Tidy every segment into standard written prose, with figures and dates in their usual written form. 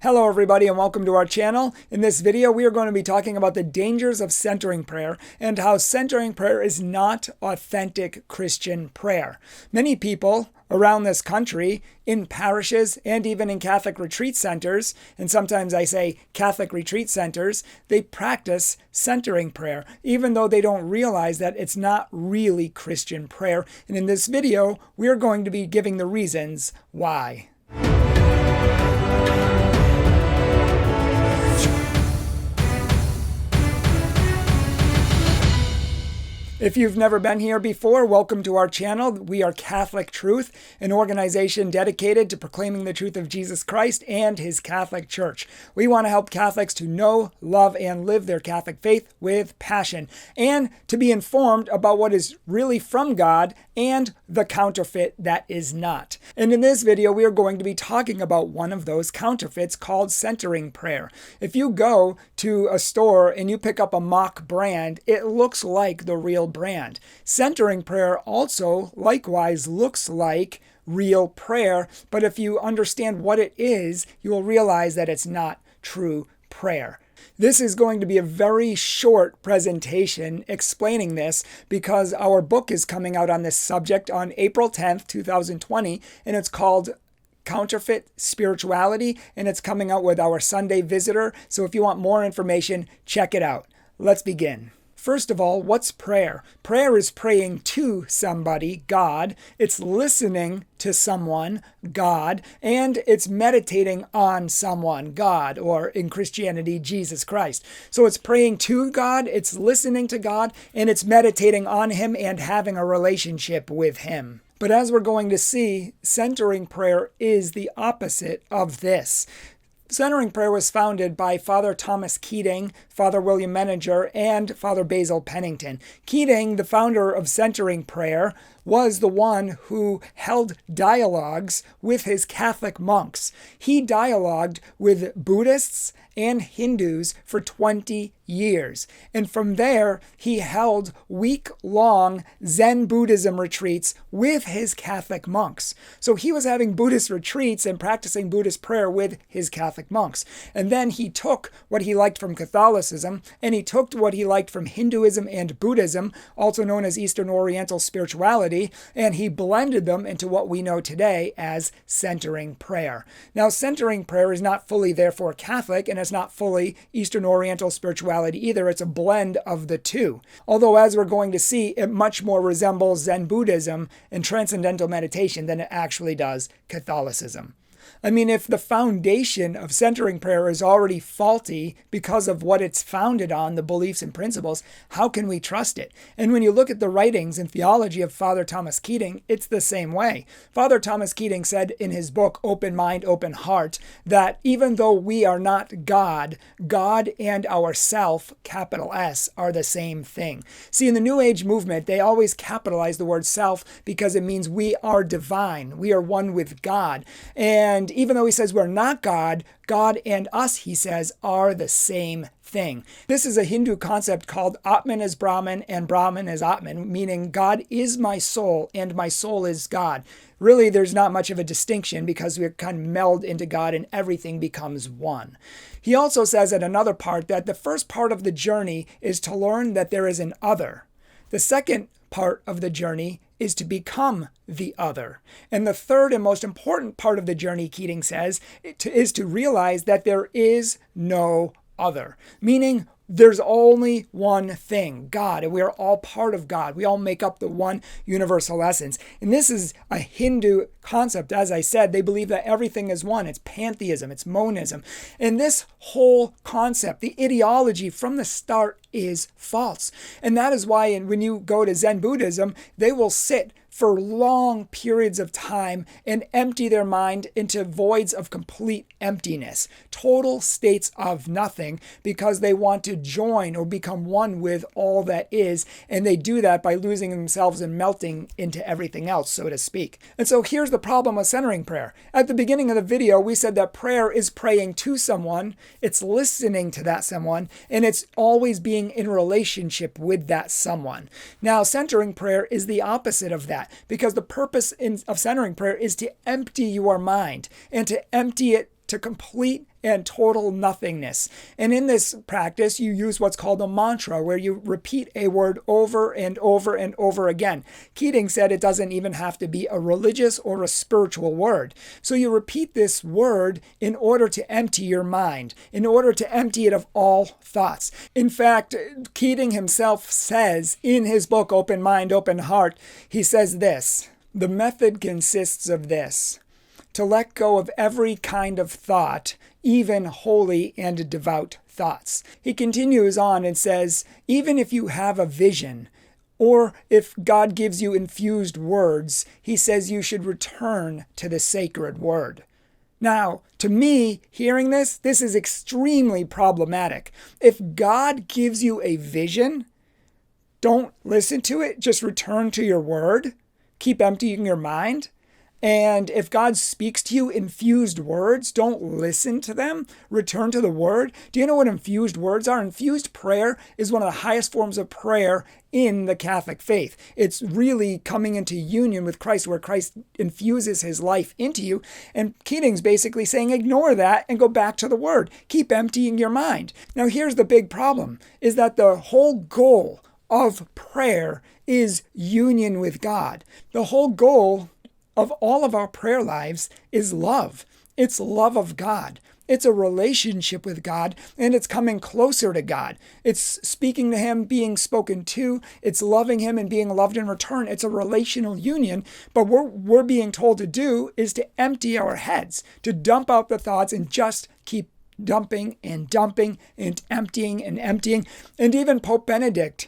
Hello everybody and welcome to our channel. In this video we are going to be talking about the dangers of centering prayer and how centering prayer is not authentic Christian prayer. Many people around this country, in parishes and even in Catholic retreat centers, and sometimes I say Catholic retreat centers, they practice centering prayer, even though they don't realize that it's not really Christian prayer. And in this video, we are going to be giving the reasons why. If you've never been here before, welcome to our channel. We are Catholic Truth, an organization dedicated to proclaiming the truth of Jesus Christ and His Catholic Church. We want to help Catholics to know, love, and live their Catholic faith with passion, and to be informed about what is really from God and the counterfeit that is not. And in this video, we are going to be talking about one of those counterfeits called centering prayer. If you go to a store and you pick up a mock brand, it looks like the real brand. Centering prayer also likewise looks like real prayer, but if you understand what it is, you will realize that it's not true prayer. This is going to be a very short presentation explaining this because our book is coming out on this subject on April 10th, 2020, and it's called Counterfeit Spirituality, and it's coming out with our Sunday Visitor. So if you want more information, check it out. Let's begin. First of all, what's prayer? Prayer is praying to somebody, God. It's listening to someone, God. And it's meditating on someone, God, or in Christianity, Jesus Christ. So it's praying to God, it's listening to God, and it's meditating on Him and having a relationship with Him. But as we're going to see, centering prayer is the opposite of this. Centering prayer was founded by Father Thomas Keating, Father William Meninger, and Father Basil Pennington. Keating, the founder of centering prayer, was the one who held dialogues with his Catholic monks. He dialogued with Buddhists and Hindus for 20 years. And from there, he held week-long Zen Buddhism retreats with his Catholic monks. So he was having Buddhist retreats and practicing Buddhist prayer with his Catholic monks. And then he took what he liked from Catholicism, and he took what he liked from Hinduism and Buddhism, also known as Eastern Oriental spirituality, and he blended them into what we know today as centering prayer. Now, centering prayer is not fully, therefore, Catholic, and it's not fully Eastern Oriental spirituality either. It's a blend of the two. Although, as we're going to see, it much more resembles Zen Buddhism and transcendental meditation than it actually does Catholicism. I mean, if the foundation of centering prayer is already faulty because of what it's founded on, the beliefs and principles, how can we trust it? And when you look at the writings and theology of Father Thomas Keating, it's the same way. Father Thomas Keating said in his book, Open Mind, Open Heart, that even though we are not God, God and ourself, capital S, are the same thing. See, in the New Age movement, they always capitalize the word self because it means we are divine. We are one with God. And even though he says we're not God, God and us, he says, are the same thing. This is a Hindu concept called Atman is Brahman and Brahman is Atman, meaning God is my soul and my soul is God. Really, there's not much of a distinction because we kind of meld into God and everything becomes one. He also says at another part that the first part of the journey is to learn that there is an other. The second part of the journey is to become the other. And the third and most important part of the journey, Keating says, is to realize that there is no other, meaning there's only one thing, God, and we are all part of God. We all make up the one universal essence. And this is a Hindu concept. As I said, they believe that everything is one. It's pantheism, it's monism. And this whole concept, the ideology from the start is false. And that is why when you go to Zen Buddhism, they will sit for long periods of time and empty their mind into voids of complete emptiness, total states of nothing, because they want to join or become one with all that is, and they do that by losing themselves and melting into everything else, so to speak. And so here's the problem with centering prayer. At the beginning of the video, we said that prayer is praying to someone, it's listening to that someone, and it's always being in relationship with that someone. Now, centering prayer is the opposite of that, because the purpose of centering prayer is to empty your mind and to empty it to complete and total nothingness. And in this practice, you use what's called a mantra, where you repeat a word over and over and over again. Keating said it doesn't even have to be a religious or a spiritual word. So you repeat this word in order to empty your mind, in order to empty it of all thoughts. In fact, Keating himself says in his book, Open Mind, Open Heart, he says this: "The method consists of this: to let go of every kind of thought, even holy and devout thoughts." He continues on and says, even if you have a vision, or if God gives you infused words, he says you should return to the sacred word. Now, to me, hearing this is extremely problematic. If God gives you a vision, don't listen to it, just return to your word. Keep emptying your mind. And if God speaks to you infused words, don't listen to them. Return to the word. Do you know what infused words are? Infused prayer is one of the highest forms of prayer in the Catholic faith. It's really coming into union with Christ, where Christ infuses his life into you. And Keating's basically saying, ignore that and go back to the word. Keep emptying your mind. Now, here's the big problem, is that the whole goal of prayer is union with God. The whole goal of all of our prayer lives is love. It's love of God. It's a relationship with God, and it's coming closer to God. It's speaking to him, being spoken to. It's loving him and being loved in return. It's a relational union. But what we're being told to do is to empty our heads, to dump out the thoughts and just keep dumping and emptying and emptying. And even Pope Benedict,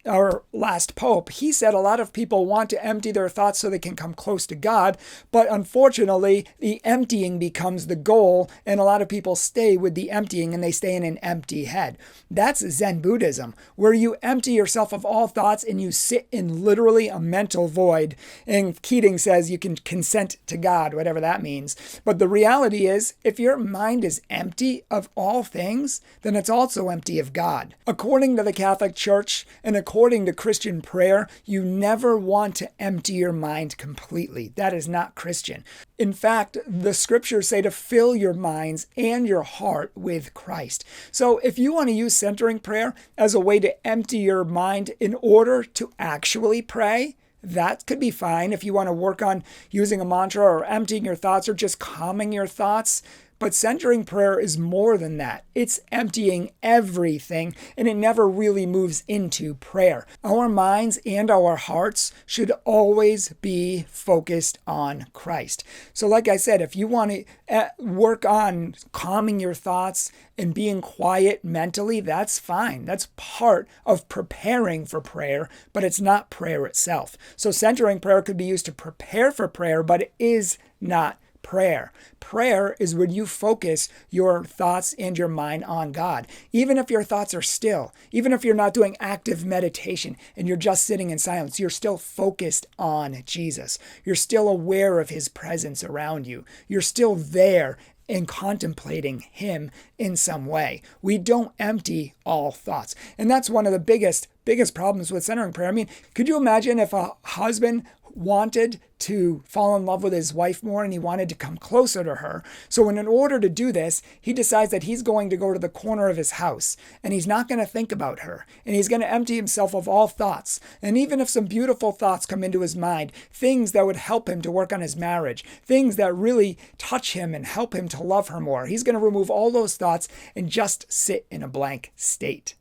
our last pope, he said a lot of people want to empty their thoughts so they can come close to God, but unfortunately the emptying becomes the goal, and a lot of people stay with the emptying and they stay in an empty head. That's Zen Buddhism, where you empty yourself of all thoughts and you sit in literally a mental void. And Keating says you can consent to God, whatever that means. But the reality is, if your mind is empty of all things, then it's also empty of God. According to the Catholic Church and according to Christian prayer, you never want to empty your mind completely. That is not Christian. In fact, the scriptures say to fill your minds and your heart with Christ. So if you want to use centering prayer as a way to empty your mind in order to actually pray, that could be fine if you want to work on using a mantra or emptying your thoughts or just calming your thoughts. But centering prayer is more than that. It's emptying everything, and it never really moves into prayer. Our minds and our hearts should always be focused on Christ. So like I said, if you want to work on calming your thoughts and being quiet mentally, that's fine. That's part of preparing for prayer, but it's not prayer itself. So centering prayer could be used to prepare for prayer, but it is not prayer. Prayer is when you focus your thoughts and your mind on God. Even if your thoughts are still, even if you're not doing active meditation and you're just sitting in silence, you're still focused on Jesus. You're still aware of his presence around you. You're still there and contemplating him in some way. We don't empty all thoughts. And that's one of the biggest problems with centering prayer. I mean, could you imagine if a husband wanted to fall in love with his wife more and he wanted to come closer to her? So in order to do this, he decides that he's going to go to the corner of his house and he's not going to think about her, and he's going to empty himself of all thoughts. And even if some beautiful thoughts come into his mind, things that would help him to work on his marriage, things that really touch him and help him to love her more, he's going to remove all those thoughts and just sit in a blank state.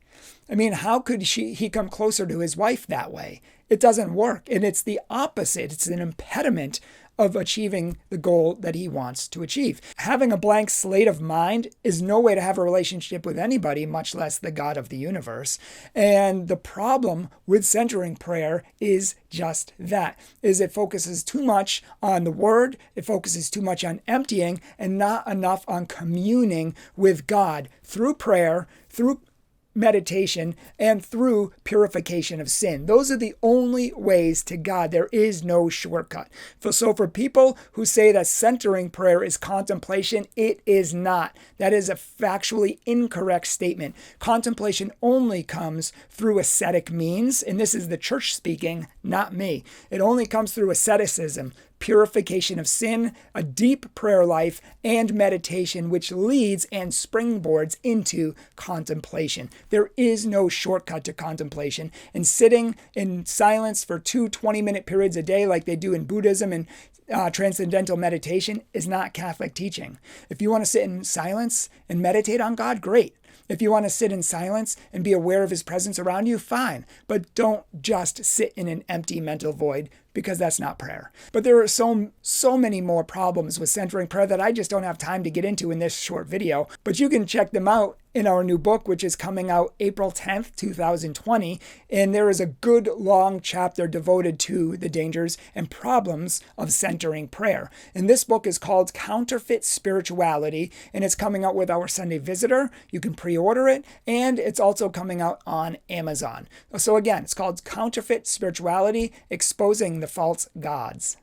I mean, how could he come closer to his wife that way? It doesn't work. And it's the opposite. It's an impediment of achieving the goal that he wants to achieve. Having a blank slate of mind is no way to have a relationship with anybody, much less the God of the universe. And the problem with centering prayer is just that, is it focuses too much on the word, it focuses too much on emptying, and not enough on communing with God through prayer, through meditation, and through purification of sin. Those are the only ways to God. There is no shortcut. So for people who say that centering prayer is contemplation, it is not. That is a factually incorrect statement. Contemplation only comes through ascetic means, and this is the church speaking, not me. It only comes through asceticism, purification of sin, a deep prayer life, and meditation, which leads and springboards into contemplation. There is no shortcut to contemplation, and sitting in silence for 2 20-minute periods a day like they do in Buddhism and transcendental meditation is not Catholic teaching. If you want to sit in silence and meditate on God, great. If you want to sit in silence and be aware of his presence around you, fine. But don't just sit in an empty mental void, because that's not prayer. But there are so many more problems with centering prayer that I just don't have time to get into in this short video. But you can check them out in our new book, which is coming out April 10th, 2020. And there is a good long chapter devoted to the dangers and problems of centering prayer. And this book is called Counterfeit Spirituality, and it's coming out with our Sunday Visitor. You can pre-order it, and it's also coming out on Amazon. So again, it's called Counterfeit Spirituality, Exposing the False Gods.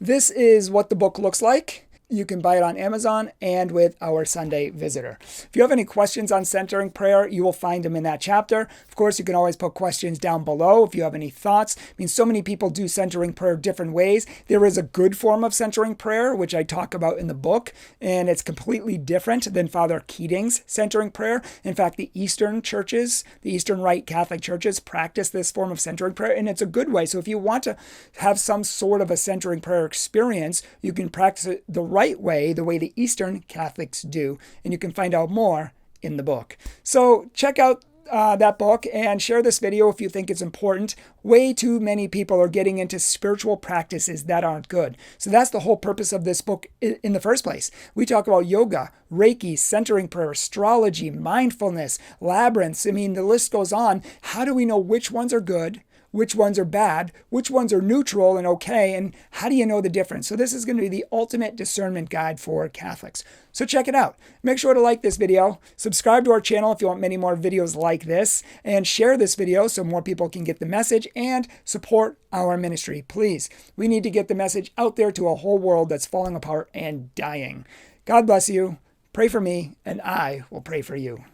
This is what the book looks like. You can buy it on Amazon and with our Sunday Visitor. If you have any questions on centering prayer, you will find them in that chapter. Of course, you can always put questions down below if you have any thoughts. I mean, so many people do centering prayer different ways. There is a good form of centering prayer, which I talk about in the book, and it's completely different than Father Keating's centering prayer. In fact, the Eastern churches, the Eastern Rite Catholic churches, practice this form of centering prayer, and it's a good way. So if you want to have some sort of a centering prayer experience, you can practice it the right way, the way the Eastern Catholics do, and you can find out more in the book. So check out that book and share this video if you think it's important. Way too many people are getting into spiritual practices that aren't good. So that's the whole purpose of this book in the first place. We talk about yoga, Reiki, centering prayer, astrology, mindfulness, labyrinths. I mean, the list goes on. How do we know which ones are good, which ones are bad, which ones are neutral and okay, and how do you know the difference? So this is going to be the ultimate discernment guide for Catholics. So check it out. Make sure to like this video, subscribe to our channel if you want many more videos like this, and share this video so more people can get the message, and support our ministry, please. We need to get the message out there to a whole world that's falling apart and dying. God bless you. Pray for me, and I will pray for you.